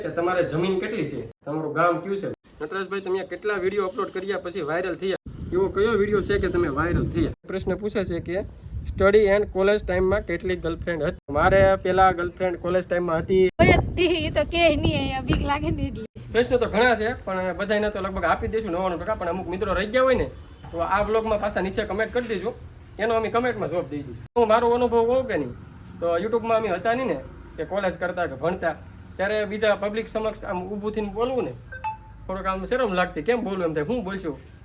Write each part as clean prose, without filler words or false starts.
કે તમારે જમીન કેટલી છે, તમારું ગામ કયું છે? નટરાજભાઈ તમે કેટલા વિડીયો અપલોડ કર્યા પછી વાયરલ થયા? એવો કયો વિડીયો છે કે તમે વાયરલ થયા? પ્રશ્ન પૂછે છે કે સ્ટડી એન્ડ કોલેજ ટાઈમમાં કેટલી ગર્લફ્રેન્ડ હતી? મારે પેલા ગર્લફ્રેન્ડ કોલેજ ટાઈમમાં હતી. તો કે નહીં બીક લાગે ને એટલે પ્રશ્ન તો ઘણા છે પણ બધાને તો લગભગ આપી દઈશું 99%. પણ અમુક મિત્રો રહી ગયા હોય ને તો આ બ્લોગમાં પાછા નીચે કમેન્ટ કરી દેજો, એનો અમે કમેન્ટમાં જવાબ દઈ દઈશું. હું મારો અનુભવ કહું કે નહીં, તો યુટ્યુબમાં અમે હતા નહીં ને કે કોલેજ કરતા કે ભણતા, ત્યારે બીજા પબ્લિક સમક્ષ આમ ઊભું થઈને બોલવું ને થોડુંક આમ શરમ લાગતી. કેમ બોલવું એમ થાય, હું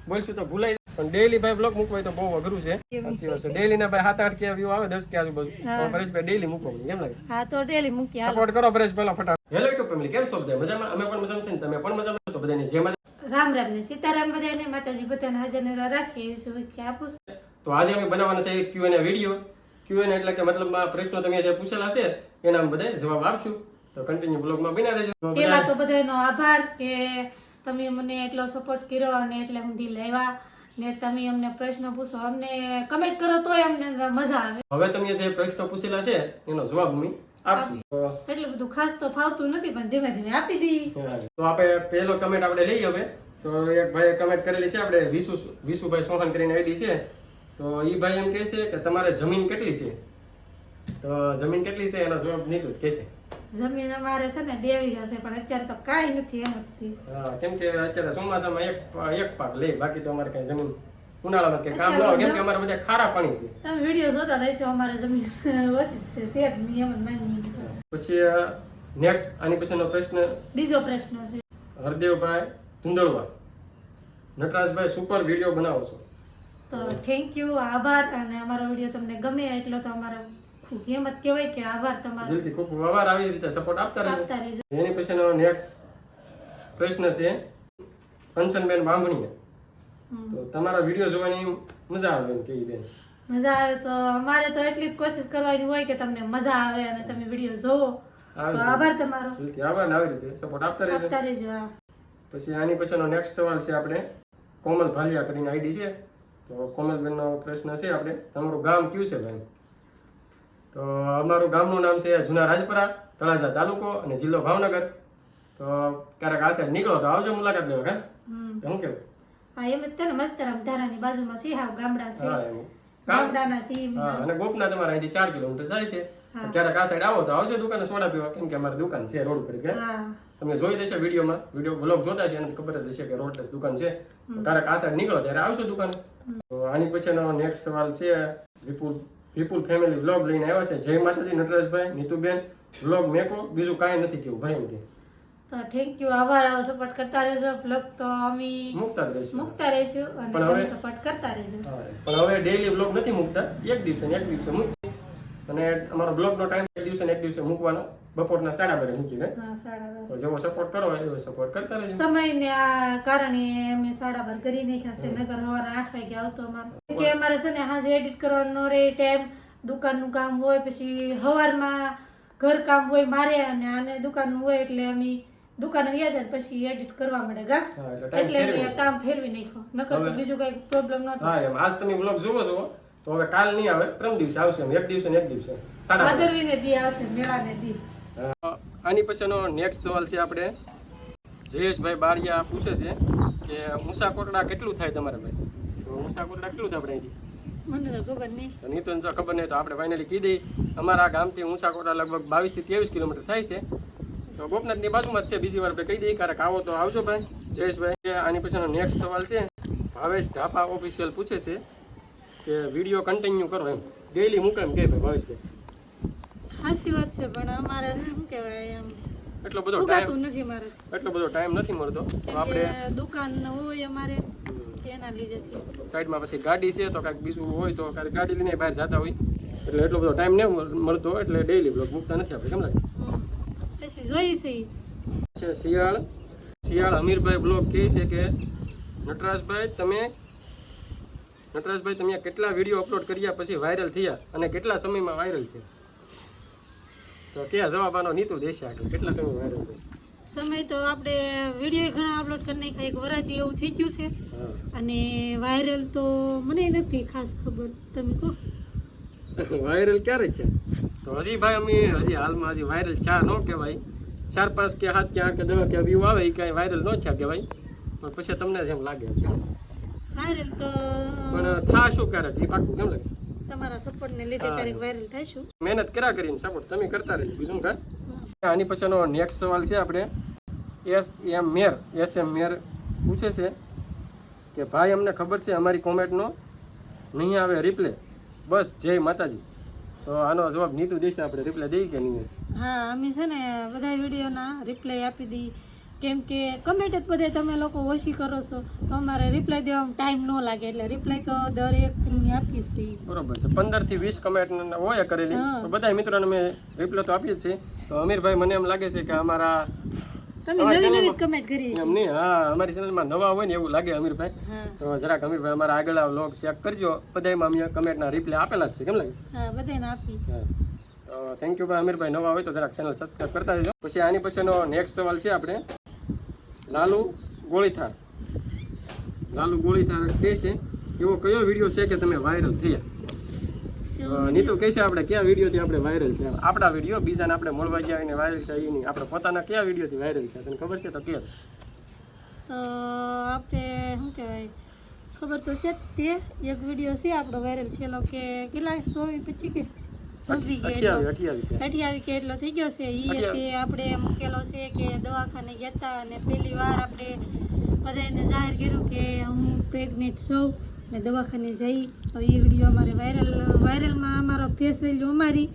બોલશું તો ભૂલાઈ. પણ ડેઈલી ભાઈ બ્લોગ મૂકવો તો બહુ અઘરું છે. સાચી વાત છે. ડેઈલી ના ભાઈ 7-8 કે વ્યૂ આવે, 10 કે આજુબાજુ. પરેશભાઈ ડેઈલી મૂકવો કેમ લાગે? હા તો ડેલી મૂકી સપોર્ટ કરો પરેશ પહેલા ફટાફટ. હેલો યુટ્યુબ ફેમિલી, કેમ છો બધા? મજામાં? અમે પણ મજામાં છે ને તમે પણ મજામાં છો? તો બધાને જય માતા. રામ રામ ને સીતારામ બધાને, માતાજી બધાને હાજર ને રાખીએ શુભેચ્છા આપું. તો આજે અમે બનાવવાના છે એક Q&A વિડીયો. Q&A એટલે કે મતલબમાં પ્રશ્નો તમે જે પૂછેલા છે એના અમે બધા જવાબ આપશું. તો કન્ટિન્યુ બ્લોગમાં બન્યા રહેજો. પહેલા તો બધાનો આભાર કે તમે મને એટલો સપોર્ટ કર્યો અને એટલે સુધી લાવ્યા ને તમે અમને પ્રશ્ન પૂછો, અમને કમેન્ટ કરો તોય અમને મજા આવે. હવે તમે જે પ્રશ્નો પૂછેલા છે એનો જવાબ અમે આપશું. એટલું બધું ખાસ તો ફાવતું નથી પણ ધીમે ધીમે આપી દઈએ. તો આપણે પહેલો કમેન્ટ આપણે લઈએ. હવે તો એક ભાઈએ કમેન્ટ કરેલી છે, આપણે વિશુભાઈ સોહન કરીને આઈડી છે. તો એ ભાઈ એમ કહે છે કે તમારે જમીન કેટલી છે? તો જમીન કેટલી છે એનો જવાબ નીતુ જ કહે છે. જમીન અમારે છે ને 2 વીઘા છે પણ અત્યારે તો કાંઈ નથી એમ જ. હા, કેમ કે અત્યારે ચોમાસામાં એક પાક લે, બાકી તો અમારે કઈ જમીન ઉનાળામાં કઈ કામ ન હોય, કેમ કે અમારે બધા ખારા પાણી છે. તમે વિડીયો જોતા રહેશો, અમારે જમીન ઓછી જ છે, શેર ની એમ જ માની. પછી નેક્સ્ટ આની પછીનો પ્રશ્ન, બીજો પ્રશ્ન છે હરદેવભાઈ ધુંધળવા, નટરાજભાઈ સુપર વિડીયો બનાવો છો. તો થેન્ક યુ, આભાર. અને અમારો વિડીયો તમને ગમે એટલો તો અમારો ખૂબ એમ જ કહેવાય કે આભાર તમારો. દિલથી ખૂબ આભાર. આવી રીતે સપોર્ટ આપતા રહેજો. રહેજો. એની પછીનો નેક્સ્ટ પ્રશ્ન છે કંચનબેન બાંભણીયા. તો તમારા વિડીયો જોવાની મજા આવે એમ કહી દે. મજા આવે તો અમારે તો એટલી જ કોશિશ કરવાની હોય કે તમને મજા આવે અને તમે વિડીયો જોવો. તો આભાર તમારો. દિલથી આભાર. આવી રીતે સપોર્ટ આપતા રહેજો. હા. પછી આની પછીનો નેક્સ્ટ સવાલ છે આપણે કોમલ ભાલિયા કરીને આઈડી છે. તો કોમલબેનનો પ્રશ્ન છે આપણે તમારું ગામ કયું છે ભાઈ? તો અમારું ગામનું નામ છે જૂના રાજપરા, તળાજા તાલુકો અને જિલ્લો ભાવનગર. તો ક્યારેક આ સાઈડ નીકળો તો આવજો મુલાકાત લેવા. કે શું કેવું? હા એમ જ તે ને, મસ્તરામ ધારાની બાજુમાં સિહાવ ગામડા છે. હા એમ ગામડાના સીમ. હા, અને ગોપના તમારા અહીંથી 4 કિલોમીટર જાય છે. ક્યારેક આ સાઈડ આવો તો આવજો દુકાને સોડા પીવા, કેમ કે અમારી દુકાન છે રોડ ઉપર. તમે જોઈ દેશે વિડીયોમાં, વિડીયો બ્લોગ જોતા છે એને ખબર જ હશે કે રોડલેસ દુકાન છે. ક્યારેક આ સાઈડ નીકળો ત્યારે આવજો દુકાને. તો આની પછીનો નેક્સ્ટ સવાલ છે વિપુલ ફેમિલી વ્લોગ લઈને આવ્યા છે. જય માતાજી નટરાજભાઈ, નીતુબેન વ્લોગ મેકો, બીજું કાંઈ નથી કેવું ભાઈ એમ કે. તો થેન્ક યુ, આભાર. આવો સપોર્ટ કરતા રહેજો. વ્લોગ તો અમે મૂકતા જ રહીશું અને તમે સપોર્ટ કરતા રહેજો. પણ હવે ડેઈલી વ્લોગ નથી મૂકતા, એક દિવસે મૂકીએ. અને અમારો બ્લોગનો ટાઈમ એક દિવસે મૂકવાનો, બપોરના 12:30 મૂકી ગઈ. તો જેવો સપોર્ટ કરો એવો સપોર્ટ કરતા રહેજો. સમયને આ કારણે અમે 12:30 કરી નાખ્યા છે, નગર સવારના 8 વાગે આવતો અમારે. કે અમારે છે ને હાજે એડિટ કરવાનો રે ટાઈમ, દુકાનનું કામ હોય, પછી સવારમાં ઘર કામ હોય મારે અને આને દુકાનનું હોય, એટલે અમે દુકાને ગયા છે પછી એડિટ કરવા મળે ગા, એટલે અમે ટાઈમ ફેરવી નાખ્યો. નકર તો બીજું કઈ પ્રોબ્લેમ નહોતો. હા એમ આજ તમે બ્લોગ જોવો છો તો હવે કાલ નહીં આવે, પરમ દિવસે આવશે. એક દિવસે ભાદરવીને દી આવશે, મેળાને દી. આની પછીનો નેક્સ્ટ સવાલ છે આપણે જયેશભાઈ બારિયા પૂછે છે કે ઊંચા કોટડા કેટલું થાય તમારે ભાઈ? તો ઊંચા કોટડા કેટલું થાય આપણે અહીંથી? મને તો ખબર નહીં. તો નીતુ જો ખબર નહીં તો આપણે ફાઇનલી કહી દઈએ. અમારા ગામથી ઊંચા કોટડા લગભગ 22 થી 23 કિલોમીટર થાય છે. તો ગોપનાથની બાજુમાં જ છે. બીજી વાર આપણે કહી દઈએ, ક્યારેક આવો તો આવજો ભાઈ જયેશભાઈ. આની પછીનો નેક્સ્ટ સવાલ છે ભાવેશ ઢાપા ઓફિશિયલ પૂછે છે કે વિડીયો કન્ટિન્યુ કરો એમ, ડેઈલી મૂકે એમ કે ભાઈ ભાવેશભાઈ? સાચી વાત છે પણ અમારે શું કહેવાય એમ એટલો બધો ટાઈમ નથી મળતો. તો આપણે દુકાન હોય અમારે એના લીધેથી સાઈડમાં પછી ગાડી છે તો કાંઈક બીજું હોય તો કાંઈક ગાડી લઈને બહાર જતા હોય એટલે એટલો બધો ટાઈમ નહીં મળતો, એટલે ડેઈલી બ્લોગ મૂકતા નથી આપણે. કેમ લાગે? પછી જોઈ છે શિયાળ અમીરભાઈ બ્લોગ કહે છે કે નટરાજભાઈ તમે કેટલા વિડીયો અપલોડ કર્યા પછી વાયરલ થયા અને કેટલા સમયમાં વાયરલ થયા? તો ક્યાં જવાબ આનો નીતુ દેશે આગળ, કેટલા સમય વાયરલ થયા? સમય તો આપણે વિડીયો ઘણા અપલોડ કરી નાખ્યા, એક વરસથી એવું થઈ ગયું છે. અને વાયરલ તો મને નથી ખાસ ખબર, તમે કહો. વાયરલ ક્યારે છે? તો હજી ભાઈ અમે હાલમાં વાયરલ ચા ન કહેવાય, 4-5 કે 7 કે 8 કે 10 કે વ્યૂ આવે એ કાંઈ વાયરલ ન થયા કહેવાય, પણ પછી તમને જેમ લાગે વાયરલ તો પણ થા શું ક્યારેક એ પાકું કેમ લાગે? તમારા સપોર્ટ ને લીધે ક્યારેક વાયરલ થઈશું. મહેનત કર્યા કરીને સપોર્ટ તમે કરતા રહેજો, બીજું કાંઈ. આની પછીનો નેક્સ્ટ સવાલ છે આપણે એસ એમ મેર પૂછે છે કે ભાઈ અમને ખબર છે અમારી કોમેન્ટનો નહીં આવે રિપ્લે, બસ જય માતાજી. તો આનો જવાબ નીતુ દેશે, આપણે રિપ્લે દઈએ કે નહીં? હા, અમે છે ને બધા વિડીયોના રિપ્લાય આપી દઈ, કેમ કે કમેન્ટ જ બધે તમે લોકો ઓછી કરો છો તો અમારે રિપ્લાય દેવામાં ટાઈમ ન લાગે, એટલે રિપ્લાય તો દરેકની આપીએ છીએ. બરોબર છે. 15 થી 20 કમેન્ટ હોય કરેલી, તો બધા મિત્રોને અમે રિપ્લે તો આપીએ જ છીએ. તો અમીરભાઈ મને એમ લાગે છે કે અમારા તમે નવી નવી કમેન્ટ કરી છે એમ નહીં, હા અમારી ચેનલમાં નવા હોય ને એવું લાગે અમીરભાઈ, તો જરાક અમીરભાઈ અમારા આગળ વ્લોગ ચેક કરજો, બધામાં અમે કમેન્ટના રિપ્લે આપેલા જ છે, કેમ લાગે? હા, બધાને આપી. તો થેન્ક યુ ભાઈ અમીરભાઈ, નવા હોય તો જરાક ચેનલ સબસ્ક્રાઈબ કરતા રહેજો. પછી આની પછીનો નેક્સ્ટ સવાલ છે આપણે લાલુ ગોળીથાર કહે છે એવો કયો વિડીયો છે કે તમે વાયરલ થયા? નીતુ કહે છે આપણે કયા વિડીયોથી આપણે વાયરલ થયા? આપણા વિડીયો, બીજાને આપણે મળવા ગયા અને વાયરલ થયા એ નહીં, આપણે પોતાના કયા વિડીયોથી વાયરલ થયા તને ખબર છે તો કે? તો આપણે શું કહેવાય, ખબર તો છે તે એક વિડીયો છે આપણો વાયરલ છેલ્લો કે કેટલા 125 કે 28 કે એટલો થઈ ગયો છે. એ તે આપણે મૂકેલો છે કે દવાખાને ગયા હતા અને પહેલી વાર આપણે બધાને જાહેર કર્યું કે હું પ્રેગ્નેન્ટ છું ને દવાખાને જઈ, તો એ વિડીયો અમારે વાયરલમાં અમારો ફેસ વેલ્યુ અમારી,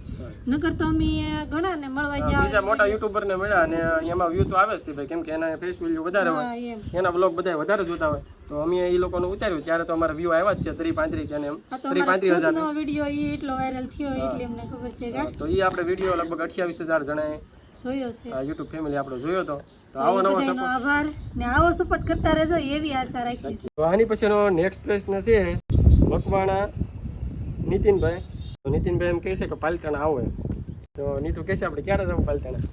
નકર તો અમે ઘણા ને મળવા ગયા બીજા મોટા યુટ્યુબર ને મળ્યા અને એમાં વ્યૂ તો આવે જ ભાઈ, કેમ કે એના ફેસ વેલ્યુ વધારે હોય, એના બ્લોગ બધા વધારે જોતા હોય, તો અમે એ લોકોનું ઉતાર્યું ત્યારે તો અમારા વ્યૂ આવ્યા જ છે 30-35 કે એમ 30-35 હજાર વિડીયો એ એટલો વાયરલ થયો એટલે અમને ખબર છે કે તો એ આપણે વિડીયો લગભગ 28,000 જણાએ જોયો છે, યુટ્યુબ ફેમિલી આપણો જોયો તો આવો નવો સપોર્ટ, આભાર ને આવો સપોર્ટ કરતા રહેજો એવી આશા રાખી છે. તો આની પછીનો નેક્સ્ટ પ્રશ્ન છે મકવાણા નીતિનભાઈ. તો નીતિનભાઈ એમ કહે છે કે પાલિતાણા આવો એમ, તો નીતુ કહે છે આપણે ક્યારે જવું પાલિતાણા?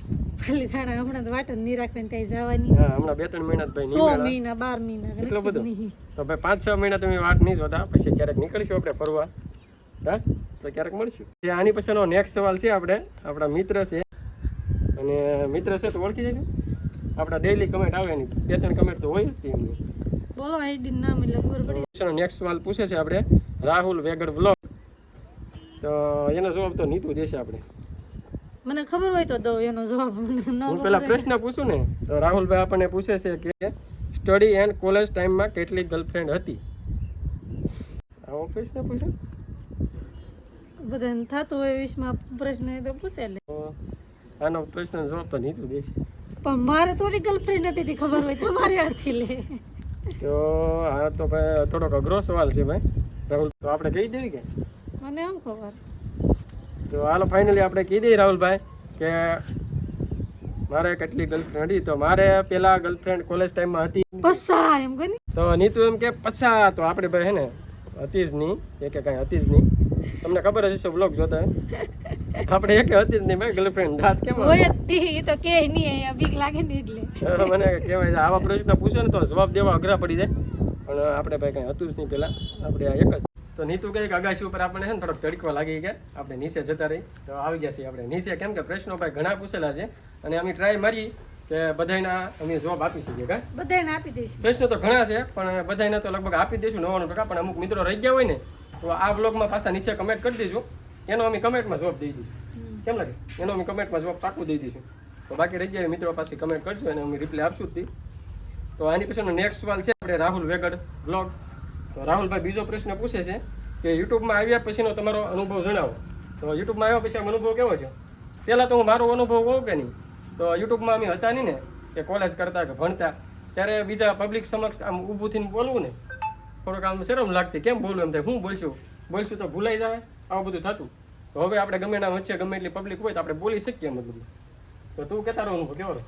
પાલિતાણા હમણાં તો વાટ જ નહીં રાખવાની, ત્યાં જવાની. હા, હમણાં 2-3 મહિના ભાઈ 100 મહિના 12 મહિના એટલો બધો, તો ભાઈ 5-6 મહિના તમે વાટ નહીં જોતા, પછી ક્યારેક નીકળીશું આપણે ફરવા, હા તો ક્યારેક મળશું. આની પછીનો નેક્સ્ટ સવાલ છે આપણે આપણા મિત્ર છે, અને મિત્ર છે તો ઓળખી જાય આપણા ડેઈલી કમેન્ટ આવે એની 2-3 કમેન્ટ તો હોય જ તે એમની. બોલો આઈડી નામ એટલે ખબર પડી. નેક્સ્ટ સવાલ પૂછે છે આપણે રાહુલ વેગડ વ્લોગ, તો એનો જવાબ તો નીતુ દેશે. આપણે મને ખબર હોય તો દઉં એનો જવાબ, હું પેલા પ્રશ્ન પૂછું ને તો રાહુલભાઈ આપણને પૂછે છે કે સ્ટડી એન્ડ કોલેજ ટાઈમમાં કેટલી ગર્લફ્રેન્ડ હતી? આવો પ્રશ્ન પૂછે, બધાને થતું હોય વિશમાં પ્રશ્ન તો પૂછે લે. આનો પ્રશ્નનો જવાબ તો નીતુ દેશે. પણ મારે થોડી ગર્લફ્રેન્ડ હતી તે ખબર હોય, તમારે હતી લે. તો હા તો ભાઈ થોડોક અઘરો સવાલ છે ભાઈ રાહુલ, તો આપણે કહી દેવી કે? મને એમ ખબર. તો હાલો ફાઇનલી આપણે કહી દઈએ રાહુલભાઈ કે મારે કેટલી ગર્લફ્રેન્ડ હતી. તો મારે પેલા ગર્લફ્રેન્ડ કોલેજ ટાઈમમાં હતી 50 એમ કોની. તો નીતુ એમ કે 50, તો આપણે ભાઈ હે ને હતી જ નહીં, કે કાંઈ હતી જ નહીં. તમને ખબર જ હશે બ્લોગ જોતા આપણે એક હતી જ નહીં ભાઈ ગર્લફ્રેન્ડ. દાંત કેમ હોય જ તો કે નહીં, અહીંયા બીક લાગે ને એટલે મને કહેવાય છે આવા પ્રશ્ન પૂછે ને તો જવાબ દેવા અઘરા પડી જાય, પણ આપણે ભાઈ કાંઈ હતું જ નહીં પેલા, આપણે આ એક જ. તો નીતુ કહે કે અગાશી ઉપર આપણે છે ને થોડોક તડકો લાગી ગયા, આપણે નીચે જતા રહી. તો આવી ગયા છીએ આપણે નીચે, કેમ કે પ્રશ્નો ભાઈ ઘણા પૂછેલા છે અને અમે ટ્રાય મારી કે બધાના અમે જવાબ આપી શકીએ. કા બધાને આપી દઈશું. પ્રશ્નો તો ઘણા છે પણ બધાને તો લગભગ આપી દઈશું 99%, પણ અમુક મિત્રો રહી ગયા હોય ને તો આ બ્લોગમાં પાછા નીચે કમેન્ટ કરી દેજો, એનો અમે કમેન્ટમાં જવાબ દઈ દઈશું. કેમ લાગે? એનો અમે કમેન્ટમાં જવાબ પાકું દઈ દઈશું. તો બાકી રહી ગયા મિત્રો પાસે કમેન્ટ કરજો અને અમે રિપ્લાય આપશું જ. તો આની પછીનો નેક્સ્ટ સવાલ છે આપણે રાહુલ વેગડ બ્લોગ. તો રાહુલભાઈ બીજો પ્રશ્ન પૂછે છે કે યુટ્યુબમાં આવ્યા પછીનો તમારો અનુભવ જણાવો. તો યુટ્યુબમાં આવ્યા પછી અનુભવ કેવો છે? પહેલાં તો હું મારો અનુભવ કહું કે નહીં, તો યુટ્યુબમાં અમે હતા નહીં ને કે કોલેજ કરતા કે ભણતા, ત્યારે બીજા પબ્લિક સમક્ષ આમ ઊભું થઈને બોલવું ને થોડુંક આમ શરમ લાગતી, કેમ બોલવું એમ થાય, હું બોલશું તો ભૂલાઈ જાય, આવું બધું થતું. તો હવે આપણે ગમે ના વચ્ચે ગમે એટલી પબ્લિક હોય તો આપણે બોલી શકીએ એમ બધું. તો તું કે તારો અનુભવ કેવો?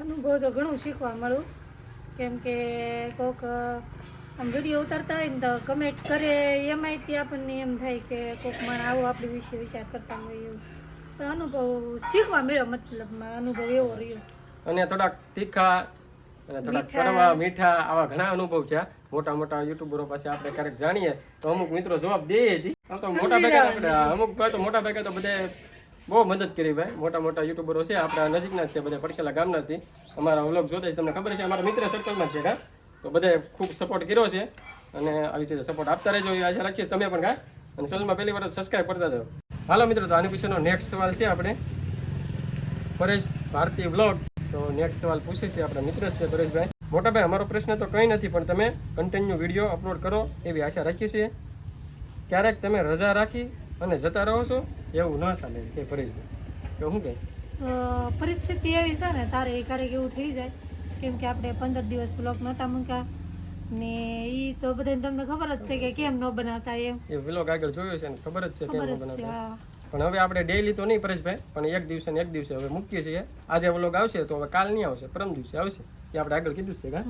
અનુભવ તો ઘણું શીખવા મળ્યું, કેમ કે કોઈક આમ વિડીયો ઉતારતા હોય ને તો કમેન્ટ કરે એમાંય આપણને એમ થાય કે કોઈક માણસ આવો આપણી વિશે વિચાર કરતા હોય એવું. તો અનુભવ શીખવા મળ્યો, મતલબમાં અનુભવ એવો રહ્યો. અને થોડાક તીખા અને થોડાક કડવા મીઠા આવા ઘણા અનુભવ થયા. મોટા મોટા યુટ્યુબરો પાસે આપણે ક્યારેક જાણીએ તો અમુક મિત્રો જવાબ દે હતી. આમ તો મોટા ભાગે આપણે અમુક તો મોટા ભાગે તો બધે બહુ મદદ કરી ભાઈ. મોટા મોટા યુટ્યુબરો છે આપણા નજીકના જ છે, બધા પડકેલા ગામના જ. અમારા વ્લોગ જોતા જ તમને ખબર છે, અમારા મિત્ર સર્કલમાં છે કા, તો બધાએ ખૂબ સપોર્ટ કર્યો છે અને આવી રીતે સપોર્ટ આપતા રહેજો એ આશા રાખીએ તમે પણ કા. અને ચેનલમાં પહેલી વાર સબસ્ક્રાઈબ કરતા જાઓ. હાલો મિત્રો, તો આની પછીનો નેક્સ્ટ સવાલ છે આપણે પરેશ ભારતી વ્લોગ. તો નેક્સ્ટ સવાલ પૂછે છે આપણા મિત્ર છે પરેશભાઈ. મોટાભાઈ, અમારો પ્રશ્ન તો કંઈ નથી, પણ તમે કન્ટિન્યુ વિડીયો અપલોડ કરો એવી આશા રાખીએ છીએ. ક્યારેક તમે રજા રાખી અને જતા રહો છો, એવું ન ચાલે કે પરેશભાઈ. તો શું કહે? પરિસ્થિતિ એવી છે ને, તારે ક્યારેક એવું થઈ જાય, કેમ કે આપણે 15 દિવસ બ્લોગ નહોતા મૂક્યા ને ઈ તો બધાને તમને ખબર જ છે કે કેમ ન બનાવતા એમ. એ વ્લોગ આગળ જોયો છે ને ખબર જ છે કેમ ખબર ન જ છે. બનાવતા. હા. પણ હવે આપણે ડેઈલી તો નહીં પરેશભાઈ, પણ એક દિવસે ને એક દિવસે હવે મૂકીએ છીએ. આજે વ્લોગ આવશે તો હવે કાલ નહીં આવશે, પરમ દિવસે આવશે, એ આપણે આગળ કીધું છે કા.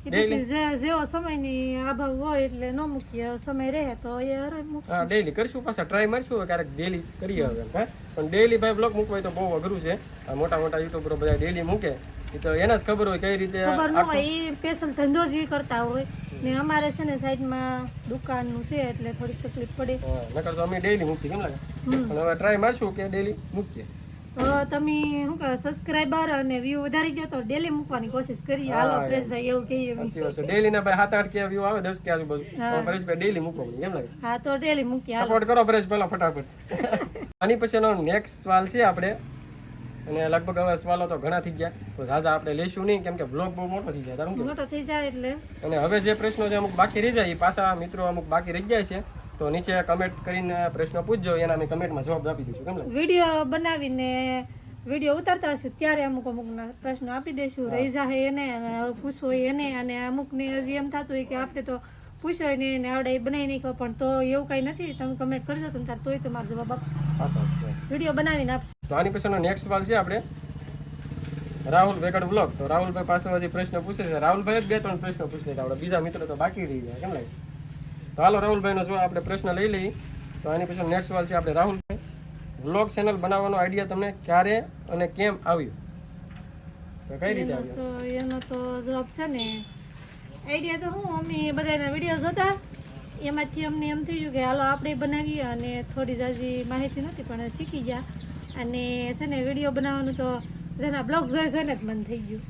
એ પછી જેવો સમયની અભાવ હોય એટલે ન મૂકીએ, સમય રહે તો એ હરે મૂકીએ. હા, ડેઈલી કરશું, પાછા ટ્રાય મારશું હવે ક્યારેક ડેઈલી કરીએ હવે હા. પણ ડેઈલી ભાઈ બ્લોગ મૂકવા હોય તો બહુ અઘરું છે. આ મોટા મોટા યુટ્યુબરો બધા ડેઈલી મૂકે, એ તો એને જ ખબર હોય કઈ રીતે. ખબર ન હોય, એ સ્પેશિયલ ધંધો જ ઈ કરતા હોય ને અમારે છે ને સાઈડમાં દુકાનનું છે એટલે થોડીક તકલીફ પડે. નકર તો અમે ડેઈલી મૂકીએ, કેમ લાગે? પણ હવે ટ્રાય મારશું કે ડેઈલી મૂકીએ. તો તમે શું કહે, સબસ્ક્રાઇબર અને વ્યૂ વધારી ગયો તો ડેલી મૂકવાની કોશિશ કરીએ. હાલો પરેશભાઈ, એવું કહીએ. સાચી વાત છે. ડેઈલી ના ભાઈ 7-8 કે વ્યૂ આવે, 10 કે આજુબાજુ. પણ પરેશભાઈ ડેઈલી મૂકો, કેમ લાગે? હા, તો ડેલી મૂકીએ. સપોર્ટ કરો પરેશ પહેલા ફટાફટ. આની પછીનો નેક્સ્ટ સવાલ છે આપણે, અને લગભગ હવે સવાલો તો ઘણા થઈ ગયા, તો ઝાઝા આપણે લઈશું નહીં, કેમ કે વ્લોગ બહુ મોટો થઈ જાય. તારું મોટો થઈ જાય એટલે. અને હવે જે પ્રશ્નો જે અમુક બાકી રહી જાય, એ પાછા મિત્રો અમુક બાકી રહી જાય છે, તો નીચે કમેન્ટ કરીને પ્રશ્નો પૂછજો, એના અમે કમેન્ટમાં જવાબ આપી દઈશું. કેમ લાગે? વિડીયો બનાવીને વિડીયો ઉતારતા હશું ત્યારે અમુક અમુકના પ્રશ્નો આપી દઈશું. રહી જાય એને અને પૂછવો હોય એને, અને અમુકને હજી એમ થતું હોય કે આપણે તો પૂછ્યો ને એને આવડે બનાવી નાખ્યો, પણ તો એવું કંઈ નથી. તમે કમેન્ટ કરજો તમે તાર તોય તમારો જવાબ આપશો, વિડીયો બનાવીને આપશો. તો આની પછીનો નેક્સ્ટ સવાલ છે આપણે રાહુલ વેકડ વ્લોગ. તો રાહુલભાઈ પાસે હજી પ્રશ્ન પૂછે છે. રાહુલભાઈ જ 2-3 પ્રશ્નો પૂછે છે, આપણે બીજા મિત્રો તો બાકી રહી ગયા. કેમ લાગે? તો હાલો રાહુલભાઈનો જો આપણે પ્રશ્ન લઈ લઈએ. તો આની પછી નેક્સ્ટ સવાલ છે આપણે રાહુલભાઈ, વ્લોગ ચેનલ બનાવવાનો આઈડિયા તમને ક્યારે અને કેમ આવ્યો? તો કઈ રીતે આવ્યો? એનો તો જવાબ છે ને, આઈડિયા તો હું અમે બધાના વિડીયો જોતા, એમાંથી અમને એમ થઈ ગયું કે હાલો આપણે બનાવીએ, અને થોડી જાજી માહિતી નહોતી પણ શીખી ગયા. અને છે ને વિડીયો બનાવવાનું તો બધાના બ્લોગ જોઈ જોઈને જ મન થઈ ગયું.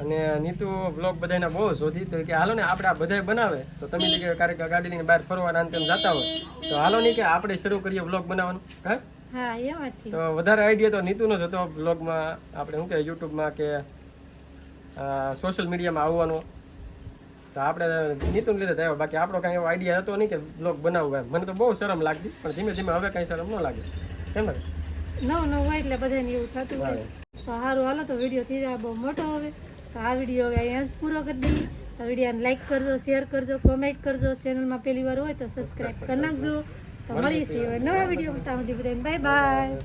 અને નીતુ વ્લોગ બધાના બહુ શોધી, તો કે હાલો ને આપણે આ બધાય બનાવે, તો તમે કે ક્યારેક ગાડી લઈને બહાર ફરવા આમ તેમ જતા હોય, તો હાલો નહીં કે આપણે શરૂ કરીએ વ્લોગ બનાવવાનું. હા, હા, એમાંથી તો વધારે આઈડિયા તો નીતુનો જ હતો વ્લોગમાં, આપણે શું કે યુટ્યુબમાં કે સોશિયલ મીડિયામાં આવવાનો. તો આપણે નીતુને લીધે થયો, બાકી આપણો કાંઈ એવો આઈડિયા હતો નહીં કે વ્લોગ બનાવવું એમ. મને તો બહુ શરમ લાગતી, પણ ધીમે ધીમે હવે કાંઈ શરમ ન લાગે. કેમ લાગે? નવું હોય એટલે બધાને એવું થતું હોય. તો સારું, હાલો તો વિડીયો થઈ જાય બહુ મોટો હવે. તો આ વિડીયો હવે અહીંયા જ પૂરો કરી દઈએ. તો વિડીયોને લાઈક કરજો, શેર કરજો, કોમેન્ટ કરજો. ચેનલમાં પહેલી વાર હોય તો સબસ્ક્રાઈબ કરી નાખજો. તો મળીશું નવા વિડીયો. ત્યાં સુધી બધાને બાય બાય.